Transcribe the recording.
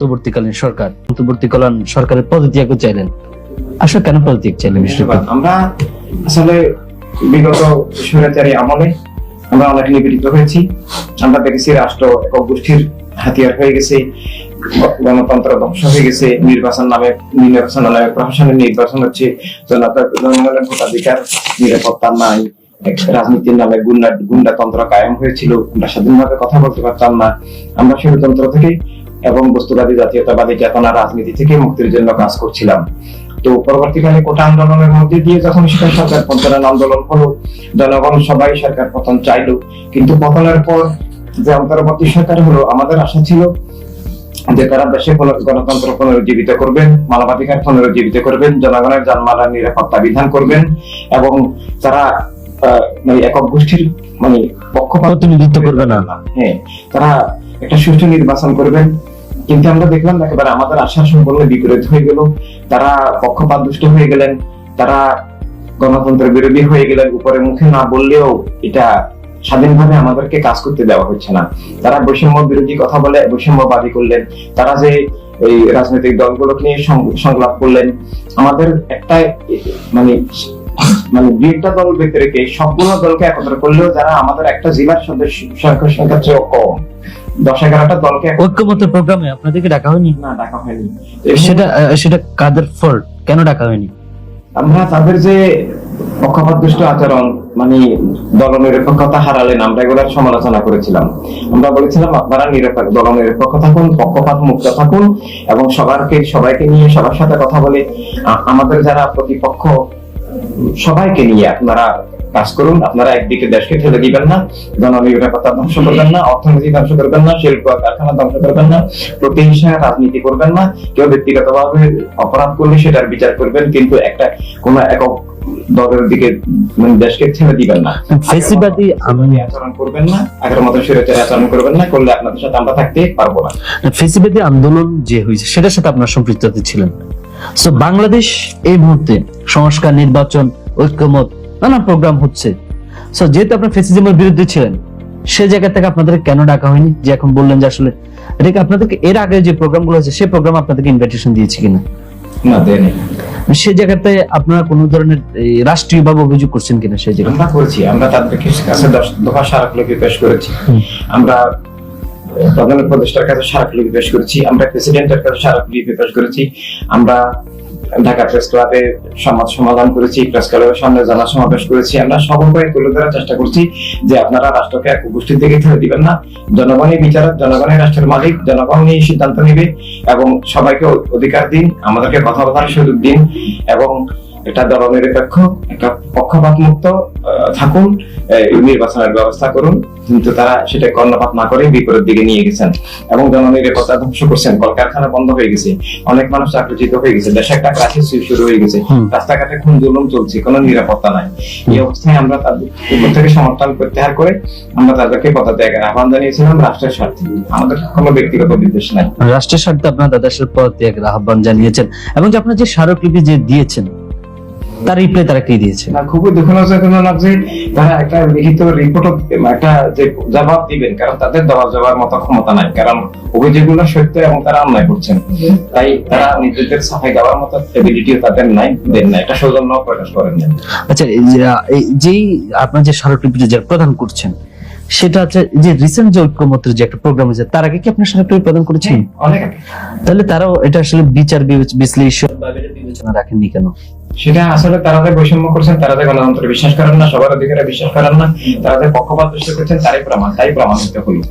অন্তর্বর্তীকালীন সরকার অন্তর্বর্তীকালীন সরকারের পদত্যাগ চাইলেন, আসলে কেন পদত্যাগ চাইলেন? আমরা আসলে বিগত স্বৈরাচারী আমলে আমরা অনেক নিপীড়িত হয়েছি। আমরা দেখেছি রাষ্ট্র একক গোষ্ঠীর হাতিয়ার হয়ে গেছে, গণতন্ত্র ধ্বংস হয়ে গেছে, নির্বাচন নামে প্রশাসনের নির্বাচন হচ্ছে, জনগণের ভোটাধিকার নিরাপত্তা নাই, রাজনীতির নামে গুন্ডাতন্ত্র কায়েম হয়েছিল, আমরা স্বাধীনভাবে কথা বলতে পারতাম না। আমরা ষড়যন্ত্র থেকে এবং বস্তুবাদী জাতীয়তাবাদী চেতনা রাজনীতি থেকে মুক্তির জন্য কাজ করছিলাম। তো পরবর্তীকালে কোটা আন্দোলনের মধ্যে দিয়ে যখন সেটা সরকার পতনের আন্দোলন হলো, জনগণ সবাই সরকার পতন চাইলো, কিন্তু পতনের পর যে অন্তর্বর্তী সরকার হলো, আমাদের আশা ছিল যে তারা দেশে গণতন্ত্র পুনরুজ্জীবিত করবেন, মানবাধিকার পুনরুজ্জীবিত করবেন, জনগণের জানমালের নিরাপত্তা বিধান করবেন এবং তারা একক গোষ্ঠীর পক্ষপাত প্রতিনিধিত্ব করবে না। হ্যাঁ, তারা একটা সুষ্ঠু নির্বাচন করবেন। কিন্তু আমরা দেখলাম একেবারে আমাদের আশা সম্পূর্ণ বিপরীত হয়ে গেল। তারা পক্ষপাত দুষ্ট হয়ে গেলেন, তারা গণতন্ত্রের বিরোধী হয়ে গেলেন। উপরে মুখে না বললেও এটা স্বাধীনভাবে আমাদেরকে কাজ করতে দেওয়া হচ্ছে না। তারা বৈষম্য বিরোধী কথা বলে বৈষম্যবাদী করলেন। তারা যে এই রাজনৈতিক দলগুলোকে নিয়ে সংলাপ করলেন, আমাদের একটা দুইটা দল ব্যক্তি রেখে সবগুলো দলকে একত্র করলেও যারা আমাদের একটা জেলার সংখ্যা চেয়েও কম, 10-11টা দলকে ঐক্যমতের প্রোগ্রামে আপনাদেরকে ডাকা হয়নি? না, ডাকা হয়নি। সেটা কাদের ফল্ট? কেন ডাকা হয়নি? আমরা তাদের যে পক্ষপাত দুষ্ট আচরণ, দলনিরপেক্ষতা হারালেন, আমরা এগুলোর সমালোচনা করেছিলাম। আমরা বলেছিলাম আপনারা দলনিরপেক্ষ থাকুন, পক্ষপাত মুক্ত থাকুন এবং সবাইকে নিয়ে সবার সাথে কথা বলে আমাদের যারা প্রতিপক্ষ সবাইকে নিয়ে আপনারা কাজ করুন। আপনারা একদিকে দেশকে ঠেলে দিবেন না, জননিরাপত্তা ধ্বংস করবেন না, অর্থনীতি ধ্বংস করবেন না, শিল্প কারখানা ধ্বংস করবেন না, প্রতিহিংসা রাজনীতি করবেন না। কেউ ব্যক্তিগতভাবে অপরাধ করলে সেটার বিচার করবেন, কিন্তু কোন একক দলের দিকে দেশকে ঠেলে দিবেন না। ফেসিবাদী আচরণ করবেন না, আগের মতো স্বৈরাচারী আচরণ করবেন না, করলে আপনাদের সাথে আমরা থাকতে পারবো না। ফেসিবাদী আন্দোলন যে হয়েছে সেটার সাথে আপনার সম্পৃক্ত ছিলেন। সো বাংলাদেশ এই মুহূর্তে সংস্কার, নির্বাচন, ঐক্যমত নানা প্রোগ্রাম হচ্ছে। সো যেহেতু আপনার ফেসিজমের বিরুদ্ধে ছিলেন, সে জায়গা থেকে আপনাদের কেন ডাকা হয়নি? যে এখন বললেন যে আসলে এটাকে আপনাদেরকে এর আগে যে প্রোগ্রামগুলো আছে সেই প্রোগ্রাম আপনাদেরকে ইনভাইটেশন দিয়েছে কিনা? না, দেয়নি। সেই জায়গাতে আপনারা কোন ধরনের রাষ্ট্রীয় ভাবে অভিযোগ করছেন কিনা? সেই জায়গায় আমরা করেছি, আমরা তাদের কাছে 10 দফা স্মারকলিপি পেশ করেছি, আমরা প্রধান উপদেষ্টার কাছে স্মারকলিপি পেশ করেছি, আমরা প্রেসিডেন্টের কাছে স্মারকলিপি পেশ করেছি, আমরা ঢাকা প্রেস ক্লাবে সংবাদ সমাধান করেছি, প্রেস ক্লাবের সামনে জনসমাবেশ করেছি। আমরা সবাই তুলে ধরার চেষ্টা করছি যে আপনারা রাষ্ট্রকে এক গোষ্ঠীর দিকে ঠেলে দিবেন না, জনগণই বিচারক, জনগণই রাষ্ট্রের মালিক, জনগণই সিদ্ধান্ত নিবে এবং সবাইকে অধিকার দিন, আমাদেরকে কথা বলার সুযোগ দিন এবং একটা দলনিরপেক্ষ, একটা পক্ষপাত মুক্ত থাকুন, নির্বাচনের ব্যবস্থা করুন। কিন্তু তারা সেটা কর্ণপাত না করে বিপরীত দিকে নিয়ে গেছেন এবং জননিরাপত্তা ধ্বংস করছেন। কলকারখানা বন্ধ হয়ে গেছে, অনেক মানুষ চাকরিচ্যুত হয়ে গেছে, দেশে একটা ক্রাইসিস শুরু হয়ে গেছে, রাস্তাঘাটে খুন জুলুম চলছে, কোনো নিরাপত্তা নাই। এই অবস্থায় আমরা তাদের উপর থেকে সমর্থন প্রত্যাহার করে আমরা তাদেরকে পদত্যাগের আহ্বান জানিয়েছিলাম রাষ্ট্রের স্বার্থে। আমাদের কোনো ব্যক্তিগত বিদ্বেষ নাই, রাষ্ট্রের স্বার্থে আপনারা তাদের পদত্যাগের আহ্বান জানিয়েছেন এবং যে আপনারা যে স্মারকলিপি যে দিয়েছেন তার রিপ্লাই তারা কি দিয়েছে? খুবই দুঃখজনক যে তারা একটা লিখিত রিপোর্ট, একটা যে জবাব দিবেন, কারণ তাদের জবাব মতো ক্ষমতা নাই, কারণ অভিযোগগুলো সত্য এবং তারা অন্যায় করছেন, তাই তারা নিজেদের সাফাই দেওয়ার মতো এবিলিটিও তাদের নাই, দেন না, এটা সৌজন্য প্রকাশ করেন না। আচ্ছা, যেই আপনার যে স্মারকলিপিটা যে প্রদান করছেন সেটা হচ্ছে যে রিসেন্ট যে ঐক্যমতের যে একটা প্রোগ্রাম হয়েছে, তার আগে কি আপনার স্মারকলিপি প্রদান করেছেন? অনেক আগে। তাহলে তারাও এটা আসলে বিচার বিশ্লেষণ বা বিবেচনা রাখেননি কেন? সেটা আসলে তারা যে বৈষম্য করছেন, তারা যে গণতন্ত্রে বিশ্বাস করেন না, সবার অধিকারে বিশ্বাস করেন না, তারা যে পক্ষপাত করছেন, তাই প্রমাণিত হলো।